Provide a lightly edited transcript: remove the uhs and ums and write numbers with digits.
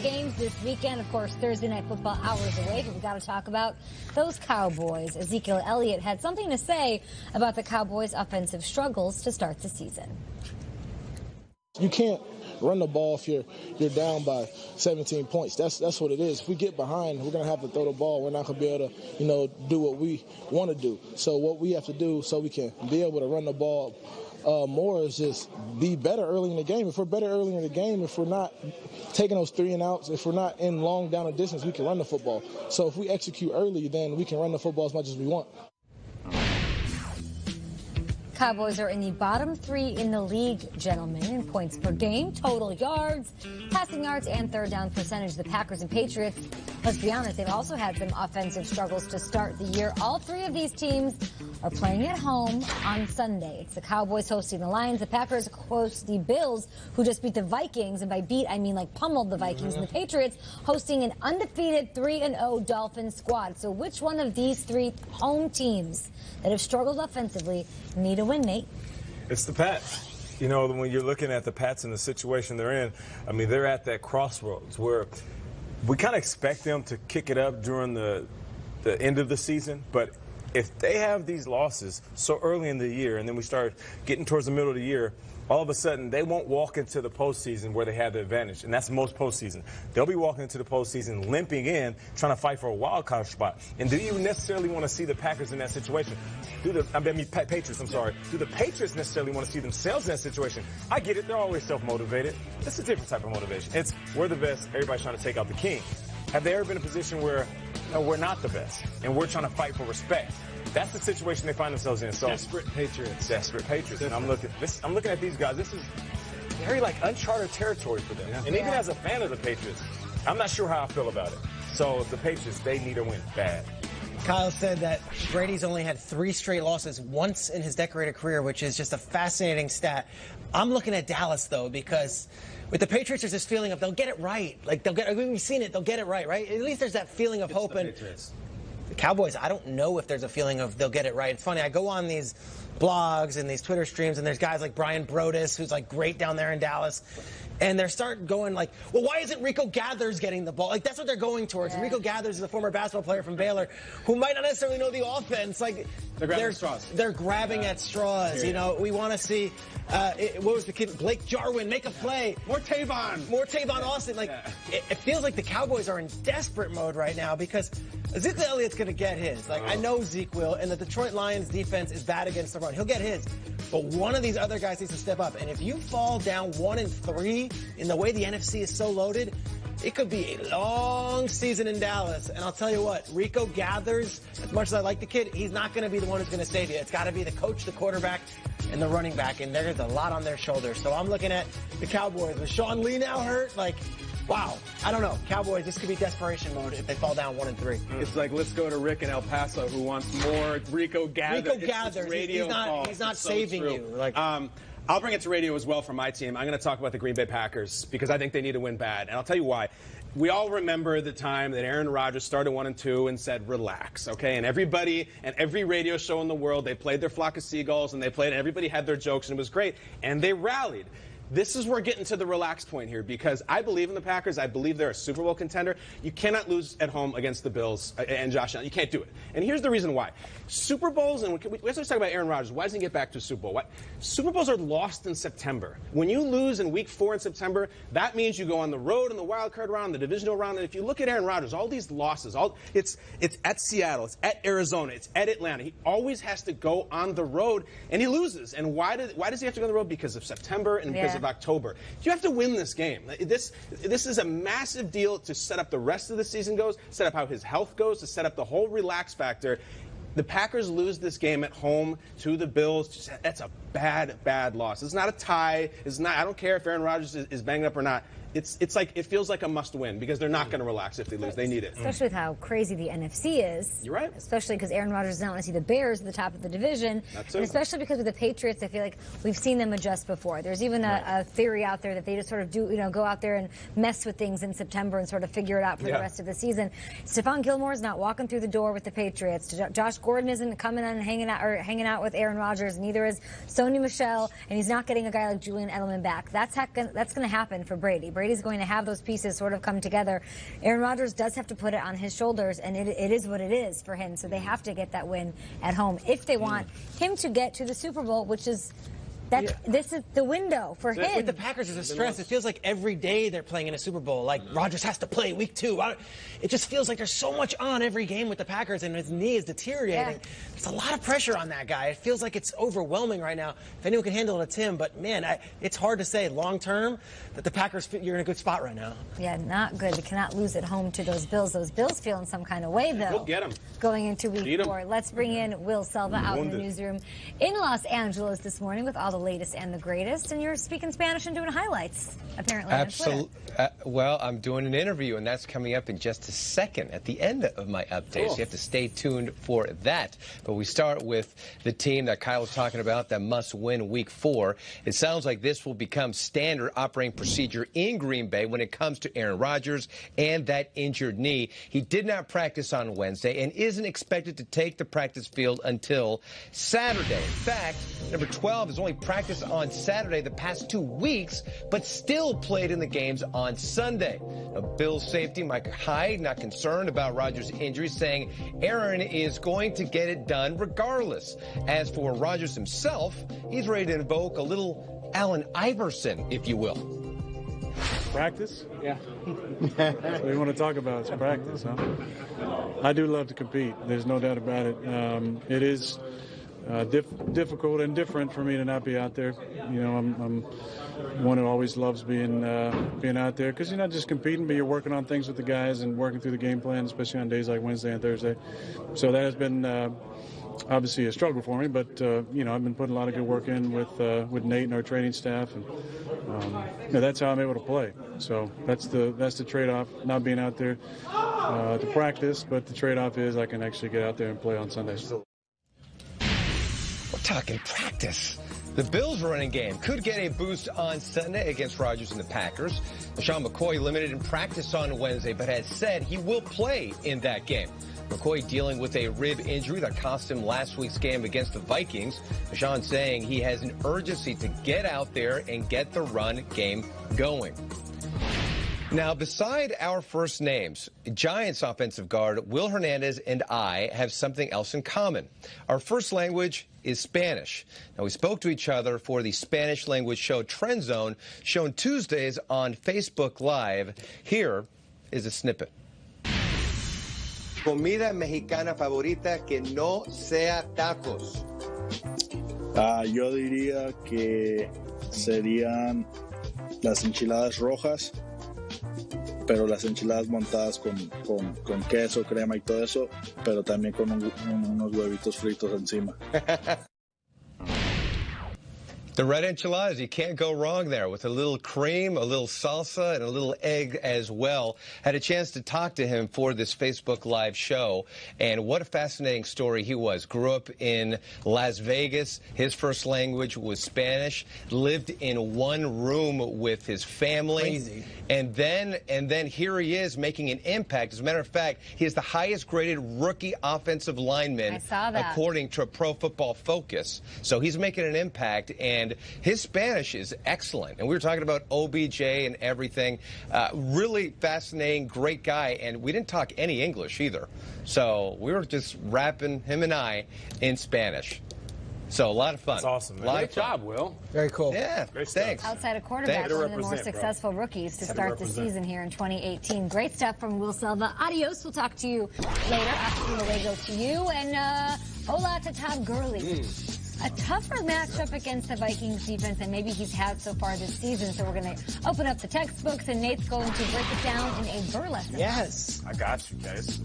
of games this weekend. Of course, Thursday Night Football hours away, but we got to talk about those Cowboys. Ezekiel Elliott had something to say about the Cowboys' offensive struggles to start the season. You can't run the ball if you're down by 17 points. That's what it is. If we get behind, we're going to have to throw the ball. We're not going to be able to, do what we want to do. So what we have to do so we can be able to run the ball more is just be better early in the game. If we're better early in the game, if we're not taking those 3 and outs, if we're not in long down and distance, we can run the football. So if we execute early, then we can run the football as much as we want. Cowboys are in the bottom 3 in the league, gentlemen, in points per game, total yards, passing yards, and third down percentage. The Packers and Patriots, let's be honest, they've also had some offensive struggles to start the year. All 3 of these teams are playing at home on Sunday. It's the Cowboys hosting the Lions. The Packers host the Bills, who just beat the Vikings, and by beat, I mean like pummeled the Vikings. And the Patriots hosting an undefeated 3-0 Dolphins squad. So which one of these 3 home teams that have struggled offensively need a win, Nate? It's the Pats. You know, when you're looking at the Pats and the situation they're in, I mean, they're at that crossroads where we kind of expect them to kick it up during the end of the season, but if they have these losses so early in the year and then we start getting towards the middle of the year, all of a sudden they won't walk into the postseason where they have the advantage, and that's most postseason. They'll be walking into the postseason limping in, trying to fight for a wild card spot. And do you necessarily want to see the Packers in that situation? Patriots, I'm sorry. Do the Patriots necessarily want to see themselves in that situation? I get it. They're always self-motivated. It's a different type of motivation. It's we're the best. Everybody's trying to take out the king. Have they ever been in a position where we're not the best and we're trying to fight for respect? That's the situation they find themselves in. So Desperate Patriots. Desperate Patriots. And I'm looking at these guys. This is very like uncharted territory for them. Yeah. And even as a fan of the Patriots, I'm not sure how I feel about it. So the Patriots, they need a win bad. Kyle said that Brady's only had 3 straight losses once in his decorated career, which is just a fascinating stat. I'm looking at Dallas, though, because with the Patriots, there's this feeling of they'll get it right. Like, we've seen it, they'll get it right? At least there's that feeling of hope. And the Cowboys, I don't know if there's a feeling of they'll get it right. It's funny, I go on these blogs and these Twitter streams, and there's guys like Brian Brodus, who's like great down there in Dallas. And they're starting going like, well, why isn't Rico Gathers getting the ball? Like, that's what they're going towards. Yeah. Rico Gathers is a former basketball player from Baylor who might not necessarily know the offense. Like, they're grabbing straws. They're grabbing at straws. You know, we want to see, what was the kid? Blake Jarwin make a play. More Tavon Austin. Like, it feels like the Cowboys are in desperate mode right now because Ezekiel Elliott's going to get his. Like, I know Zeke will, and the Detroit Lions defense is bad against the run. He'll get his. But one of these other guys needs to step up. And if you fall down 1-3 in the way the NFC is so loaded, it could be a long season in Dallas. And I'll tell you what, Rico Gathers, as much as I like the kid, he's not going to be the one who's going to save you. It's got to be the coach, the quarterback, and the running back. And there's a lot on their shoulders. So I'm looking at the Cowboys. With Sean Lee now hurt, like, wow. I don't know. Cowboys, this could be desperation mode if they fall down 1-3. It's like, let's go to Rick in El Paso who wants more Rico Gathers. Rico Gathers. He's not saving you. Like, I'll bring it to radio as well for my team. I'm going to talk about the Green Bay Packers because I think they need to win bad. And I'll tell you why. We all remember the time that Aaron Rodgers started 1-2 and said, relax, okay? And everybody and every radio show in the world, they played their flock of seagulls and everybody had their jokes and it was great. And they rallied. This is where we're getting to the relaxed point here because I believe in the Packers. I believe they're a Super Bowl contender. You cannot lose at home against the Bills and Josh Allen. You can't do it. And here's the reason why. Super Bowls, and let's talk about Aaron Rodgers. Why doesn't he get back to a Super Bowl? Super Bowls are lost in September. When you lose in week 4 in September, that means you go on the road in the wild card round, the divisional round. And if you look at Aaron Rodgers, all these losses, it's at Seattle, it's at Arizona, it's at Atlanta. He always has to go on the road, and he loses. And why does he have to go on the road? Because of September and because of October. You have to win this game. This is a massive deal to set up the rest of the season goes, set up how his health goes, to set up the whole relax factor. The Packers lose this game at home to the Bills. That's a bad loss. It's not a tie. I don't care if Aaron Rodgers is banged up or not. It's like it feels like a must-win because they're not going to relax if they lose. They need it. Especially with how crazy the NFC is. You're right. Especially because Aaron Rodgers does not want to see the Bears at the top of the division. That's it. And especially because with the Patriots, I feel like we've seen them adjust before. There's even a theory out there that they just sort of go out there and mess with things in September and sort of figure it out for the rest of the season. Stephon Gilmore's not walking through the door with the Patriots. Josh Gordon isn't coming on and hanging out with Aaron Rodgers. Neither is Sony Michel, and he's not getting a guy like Julian Edelman back. That's going to happen for Brady. Brady's going to have those pieces sort of come together. Aaron Rodgers does have to put it on his shoulders, and it is what it is for him. So they have to get that win at home if they want him to get to the Super Bowl, which is this is the window for him. With the Packers, there's a stress. It feels like every day they're playing in a Super Bowl. Like Rodgers has to play week 2. It just feels like there's so much on every game with the Packers, and his knee is deteriorating. There's a lot of pressure on that guy. It feels like it's overwhelming right now. If anyone can handle it, it's him. But man, it's hard to say long term that the Packers, you're in a good spot right now. Yeah, not good. They cannot lose at home to those Bills. Those Bills feel in some kind of way, though. We'll get them. Going into week 4. Let's bring in Will Selva out in the newsroom in Los Angeles this morning with all the latest and the greatest. And you're speaking Spanish and doing highlights, apparently. Absolutely. Well, I'm doing an interview, and that's coming up in just a second at the end of my update. So you have to stay tuned for that. But we start with the team that Kyle was talking about that must win week 4. It sounds like this will become standard operating procedure in Green Bay when it comes to Aaron Rodgers and that injured knee. He did not practice on Wednesday and isn't expected to take the practice field until Saturday. In fact, number 12 has only practiced on Saturday the past 2 weeks, but still played in the games on Sunday. Now, Bills safety Mike Hyde not concerned about Rodgers' injury, saying Aaron is going to get it done regardless. As for Rodgers himself, he's ready to invoke a little Allen Iverson, if you will. Practice? Yeah. That's what you want to talk about is practice, huh? I do love to compete. There's no doubt about it. It is difficult and different for me to not be out there. You know, I'm one who always loves being out there because you're not just competing, but you're working on things with the guys and working through the game plan, especially on days like Wednesday and Thursday. So that has been obviously a struggle for me, but you know, I've been putting a lot of good work in with Nate and our training staff, and you know, that's how I'm able to play. So that's the trade-off, not being out there to practice, but the trade-off is I can actually get out there and play on Sundays. We're talking practice. The Bills running game could get a boost on Sunday against Rodgers and the Packers. LaShawn McCoy limited in practice on Wednesday, but has said he will play in that game. McCoy dealing with a rib injury that cost him last week's game against the Vikings. LaShawn saying he has an urgency to get out there and get the run game going. Now, beside our first names, Giants offensive guard Will Hernandez and I have something else in common. Our first language is Spanish. Now, we spoke to each other for the Spanish language show Trend Zone, shown Tuesdays on Facebook Live. Here is a snippet. Comida mexicana favorita que no sea tacos. Yo diría que serían las enchiladas rojas, pero las enchiladas montadas con queso, crema y todo eso, pero también con unos huevitos fritos encima. The red enchiladas, you can't go wrong there with a little cream, a little salsa, and a little egg as well. Had a chance to talk to him for this Facebook Live show, and what a fascinating story he was. Grew up in Las Vegas. His first language was Spanish. Lived in one room with his family. Crazy. And then here he is making an impact. As a matter of fact, he is the highest graded rookie offensive lineman, I saw that, according to Pro Football Focus. So he's making an impact, and his Spanish is excellent. And we were talking about OBJ and everything. Really fascinating, great guy. And we didn't talk any English either. So we were just rapping, him and I, in Spanish. So a lot of fun. That's awesome, man. Great job, Will. Very cool. Yeah, thanks. Outside of quarterback, Thanks. one of the more successful rookies to start the season here in 2018. Great stuff from Will Selva. Adios. We'll talk to you later. After the go to you. And hola to Todd Gurley. A tougher matchup against the Vikings defense than maybe he's had so far this season. So we're going to open up the textbooks, and Nate's going to break it down in a burlesque. Yes. I got you guys.